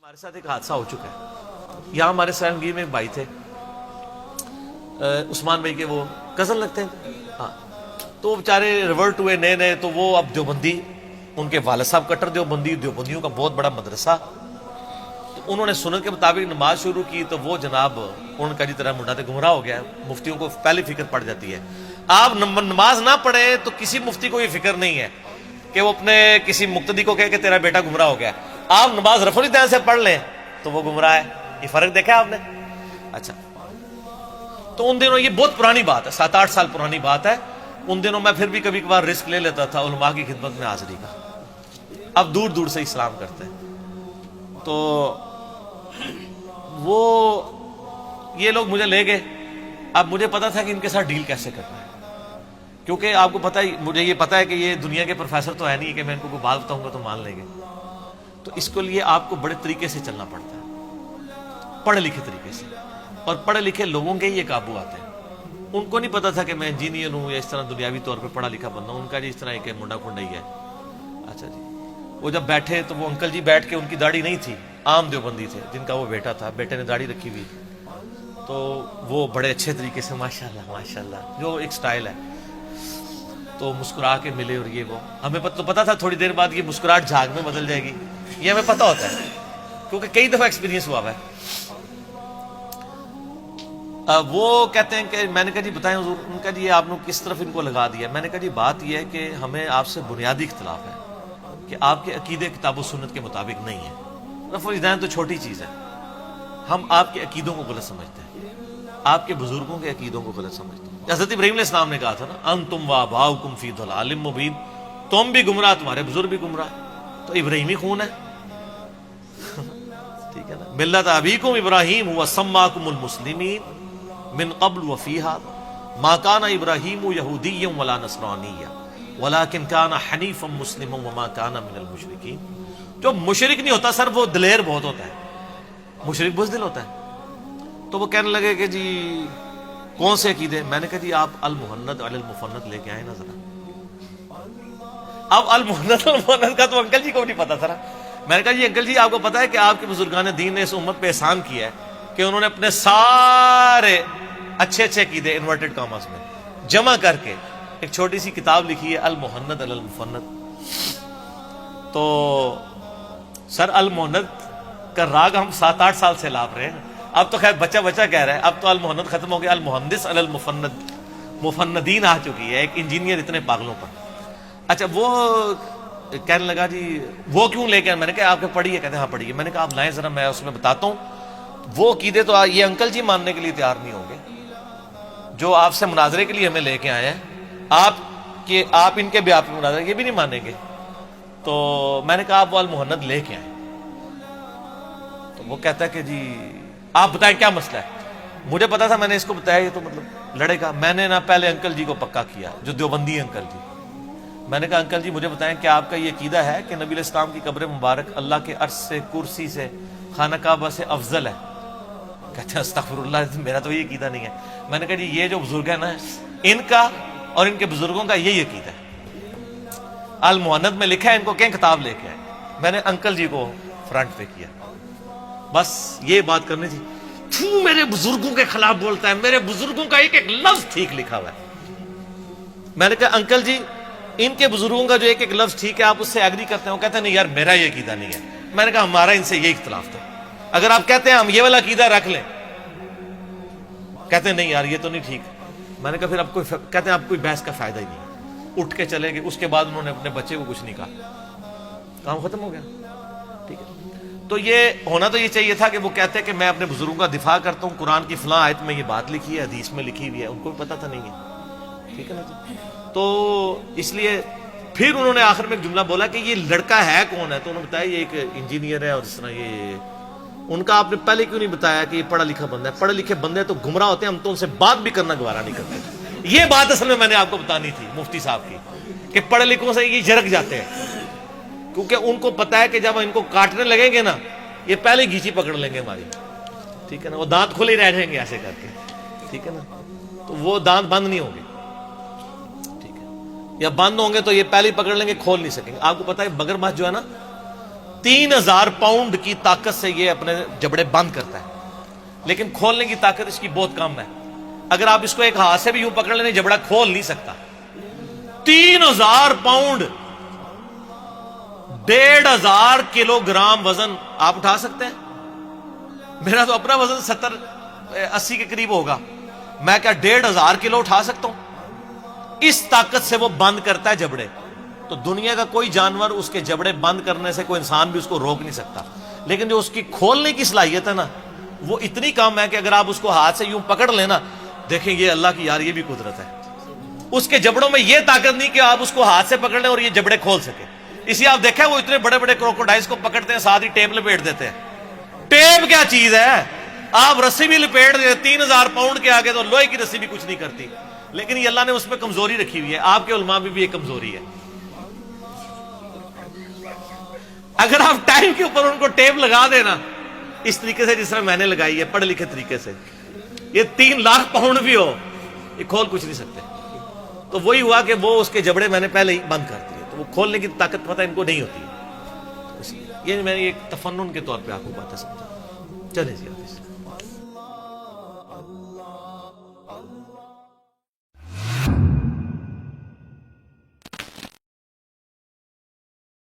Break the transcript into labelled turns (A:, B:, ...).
A: ہمارے ساتھ ایک حادثہ ہو چکا ہے. یہاں ہمارے سرنگی میں ایک بھائی تھے, عثمان بھائی کے وہ کزن لگتے ہیں. ہاں, تو وہ بیچارے ریورٹ ہوئے نئے نئے, تو وہ اب دیوبندی, ان کے والد صاحب کٹر دیوبندی, دیوبندیوں کا بہت بڑا مدرسہ. تو انہوں نے سنت کے مطابق نماز شروع کی, تو وہ جناب ان کا طرح منڈا تے گمراہ ہو گیا. مفتیوں کو پہلی فکر پڑ جاتی ہے, آپ نماز نہ پڑھے تو کسی مفتی کو یہ فکر نہیں ہے کہ وہ اپنے کسی مقتدی کو کہے کہ تیرا بیٹا گمراہ ہو گیا. آپ نماز رفع الیدین سے پڑھ لیں تو وہ گمراہ ہے. یہ فرق دیکھا آپ نے؟ اچھا, تو ان دنوں, یہ بہت پرانی بات ہے, 7-8 سال پرانی بات ہے. ان دنوں میں پھر بھی کبھی کبھار رسک لے لیتا تھا علماء کی خدمت میں حاضری کا. اب دور دور سے اسلام کرتے ہیں. تو وہ یہ لوگ مجھے لے گئے. اب مجھے پتا تھا کہ ان کے ساتھ ڈیل کیسے کرنا ہے, کیونکہ آپ کو پتا ہی, مجھے یہ پتا ہے کہ یہ دنیا کے پروفیسر تو ہے نہیں کہ میں ان کو کوئی بات بتاؤں گا تو مان لیں گے. تو اس کے لیے آپ کو بڑے طریقے سے چلنا پڑتا ہے, پڑھے لکھے طریقے سے. اور پڑھے لکھے لوگوں کے ہی یہ قابو آتے ہیں. ان کو نہیں پتا تھا کہ میں انجینئر ہوں یا اس طرح دنیاوی طور پہ پڑھا لکھا بندہ ہوں. ان کا جی اس طرح ایک منڈا کنڈا ہی ہے. اچھا جی, وہ جب بیٹھے تو وہ انکل جی بیٹھ کے, ان کی داڑھی نہیں تھی, عام دیوبندی تھے جن کا وہ بیٹا تھا, بیٹے نے داڑھی رکھی ہوئی. تو وہ بڑے اچھے طریقے سے ماشاءاللہ جو ایک سٹائل ہے, تو مسکرا کے ملے. اور یہ وہ ہمیں تو پتا تھا تھوڑی دیر بعد یہ مسکراہٹ جھاگ میں بدل جائے گی, یہ ہمیں پتا ہوتا ہے کیونکہ کئی دفعہ ایکسپیرینس ہوا ہے. وہ کہتے ہیں کہ میں نے کہا جی بتائیں حضور. ان کا جی آپ نے کس طرف ان کو لگا دیا؟ میں نے کہا جی بات یہ ہے کہ ہمیں آپ سے بنیادی اختلاف ہے کہ آپ کے عقیدے کتاب و سنت کے مطابق نہیں ہے. رفع الیدین تو چھوٹی چیز ہے, ہم آپ کے عقیدوں کو غلط سمجھتے ہیں, آپ کے بزرگوں کے عقیدوں کو غلط سمجھتے ہیں. حضرت ابراہیم علیہ السلام نے کہا تھا نا, انتم وآباؤکم فی ضلال مبین, تم بھی گمراہ, تمہارے بزرگ بھی گمراہ. تو ابراہیمی خون ہے, ٹھیک ہے نا. ملت ابیکم ابراہیم هو سماکم المسلمین من قبل وفی ھذا ما کان ابراہیم یہودیا ولا نصرانیا ولکن کان حنیفا مسلما وما کان من المشرکین. جو مشرک نہیں ہوتا سر, وہ دلیر بہت ہوتا ہے, مشرک بزدل ہوتا ہے. تو وہ کہنے لگے کہ جی کون سے عقیدے؟ میں نے کہا جی آپ المحند علی المفند لے کے آئے نا ذرا. اب المحند المفند کا تو انکل جی کو نہیں پتا تھا. میں نے کہا جی انکل جی آپ کو پتا ہے کہ آپ کے بزرگان دین نے اس امت پہ احسان کیا ہے کہ انہوں نے اپنے سارے اچھے اچھے عقیدے انورٹڈ کاماز میں جمع کر کے ایک چھوٹی سی کتاب لکھی ہے, المحند علی المفند. تو سر المحند کا راگ ہم 7-8 سال سے لاپ رہے ہیں. اب تو خیر بچہ کہہ رہا ہے, اب تو المحند ختم ہو گیا, المحندس علی المفند, مفندین آ چکی ہے, ایک انجینئر اتنے پاگلوں پر. اچھا, وہ کہنے لگا جی وہ کیوں لے کے؟ میں نے کہا آپ کے پڑھیے. کہتے ہیں ہاں پڑھیے. میں نے کہا آپ لائیں ذرا, میں اس میں بتاتا ہوں. وہ عقیدے تو یہ انکل جی ماننے کے لیے تیار نہیں ہوں گے جو آپ سے مناظرے کے لیے ہمیں لے کے آئے ہیں. آپ ان کے بھی آپ مناظرے یہ بھی نہیں مانیں گے. تو میں نے کہا آپ وہ المحند لے کے آئے. تو وہ کہتا ہے کہ جی آپ بتائیں کیا مسئلہ ہے. مجھے پتا تھا, میں نے اس کو بتایا یہ تو مطلب لڑے گا. میں نے نا پہلے انکل جی کو پکا کیا, جو دیوبندی انکل جی. میں نے کہا انکل جی مجھے بتائیں کہ آپ کا یہ عقیدہ ہے کہ نبی علیہ السلام کی قبر مبارک اللہ کے عرش سے, کرسی سے, خانہ کعبہ سے افضل ہے؟ کہتے ہیں استغفر اللہ, میرا تو یہ عقیدہ نہیں ہے. میں نے کہا جی یہ جو بزرگ ہے نا, ان کا اور ان کے بزرگوں کا یہی عقیدہ ہے. المحند میں لکھا ہے, ان کو کہیں کتاب لے کے آئے. میں نے انکل جی کو فرنٹ پہ کیا, بس یہ بات کرنی تھی. میرے بزرگوں کے خلاف بولتا ہے, میرے بزرگوں کا ایک ایک لفظ ٹھیک لکھا ہوا ہے. میں نے کہا انکل جی ان کے بزرگوں کا جو ایک ایک لفظ ٹھیک ہے, آپ اس سے ایگری کرتے ہیں؟ وہ کہتے ہیں نہیں یار میرا یہ عقیدہ نہیں ہے. میں نے کہا ہمارا ان سے یہ اختلاف تھا, اگر آپ کہتے ہیں ہم یہ والا عقیدہ رکھ لیں. کہتے ہیں نہیں یار یہ تو نہیں ٹھیک. میں نے کہا پھر اب کوئی, کہتے ہیں اب کوئی بحث کا فائدہ ہی نہیں. اٹھ کے چلے گئے. اس کے بعد انہوں نے اپنے بچے کو کچھ نہیں کہا, کام ختم ہو گیا. ٹھیک ہے, تو یہ ہونا تو یہ چاہیے تھا کہ وہ کہتے کہ میں اپنے بزرگوں کا دفاع کرتا ہوں, قرآن کی فلاں آیت میں یہ بات لکھی ہے, حدیث میں لکھی ہوئی ہے. ان کو بھی پتا تھا نہیں ہے. ٹھیک ہے نا جی. تو اس لیے پھر انہوں نے آخر میں ایک جملہ بولا کہ یہ لڑکا ہے کون ہے. تو انہوں نے بتایا یہ ایک انجینئر ہے, اور اس طرح یہ. ان کا آپ نے پہلے کیوں نہیں بتایا کہ یہ پڑھا لکھا بندہ ہے؟ پڑھے لکھے بندے تو گمراہ ہوتے ہیں, ہم تو ان سے بات بھی کرنا گوارا نہیں کرتے. یہ بات اصل میں نے آپ کو بتانی تھی مفتی صاحب کی, کہ پڑھے لکھوں سے یہ جھرک جاتے ہیں, کیونکہ ان کو پتا ہے کہ جب ان کو کاٹنے لگیں گے نا, یہ پہلے گھیچی پکڑ لیں گے ہماری. ٹھیک ہے نا, وہ دانت کھلے رہ جائیں گے ایسے کر کے. ٹھیک ہے نا, تو وہ دانت بند نہیں ہوں گے, یا بند ہوں گے تو یہ پہلے پکڑ لیں گے, کھول نہیں سکیں گے. آپ کو پتا ہے بگر ماہ جو ہے نا, 3,000 پاؤنڈ کی طاقت سے یہ اپنے جبڑے بند کرتا ہے، لیکن کھولنے کی طاقت اس کی بہت کم ہے. اگر آپ اس کو ایک ہاتھ سے بھی یوں پکڑ لیں جبڑا کھول نہیں سکتا. 3,000 پاؤنڈ، 1,500 کلو گرام وزن آپ اٹھا سکتے ہیں؟ میرا تو اپنا وزن 70-80 کے قریب ہوگا، میں کیا 1,500 کلو اٹھا سکتا ہوں؟ اس طاقت سے وہ بند کرتا ہے جبڑے. تو دنیا کا کوئی جانور اس کے جبڑے بند کرنے سے، کوئی انسان بھی اس کو روک نہیں سکتا، لیکن جو اس کی کھولنے کی صلاحیت ہے نا وہ اتنی کم ہے کہ اگر آپ اس کو ہاتھ سے یوں پکڑ لینا، دیکھیں یہ اللہ کی یار یہ بھی قدرت ہے. اس کے جبڑوں میں یہ طاقت نہیں کہ آپ اس کو ہاتھ سے پکڑ لیں اور یہ جبڑے کھول سکے. اسی آپ دیکھیں وہ اتنے بڑے بڑے کروکوڈائلز کو پکڑتے ہیں، ساتھ ہی ٹیپ لپیٹ دیتے ہیں. ٹیپ کیا چیز ہے؟ آپ رسی بھی لپیٹ دیں 3,000 پاؤنڈ کے آگے تو لوہے کی رسی بھی کچھ نہیں کرتی. لیکن یہ اللہ نے اس پہ کمزوری رکھی ہوئی ہے. آپ کے علماء میں بھی یہ کمزوری ہے. اگر آپ ٹائم کے اوپر ان کو ٹیپ لگا دینا اس طریقے سے جس طرح میں نے لگائی ہے پڑھ لکھے طریقے سے، یہ 3 لاکھ پاؤنڈ بھی ہو یہ کھول کچھ نہیں سکتے. تو وہی ہوا کہ وہ اس کے جبڑے میں نے پہلے ہی بند کر دیے، تو وہ کھولنے کی طاقت پتہ ان کو نہیں ہوتی. یہ میں نے ایک تفنن کے طور پہ آپ کو باتیں سمجھا. چلیں جی.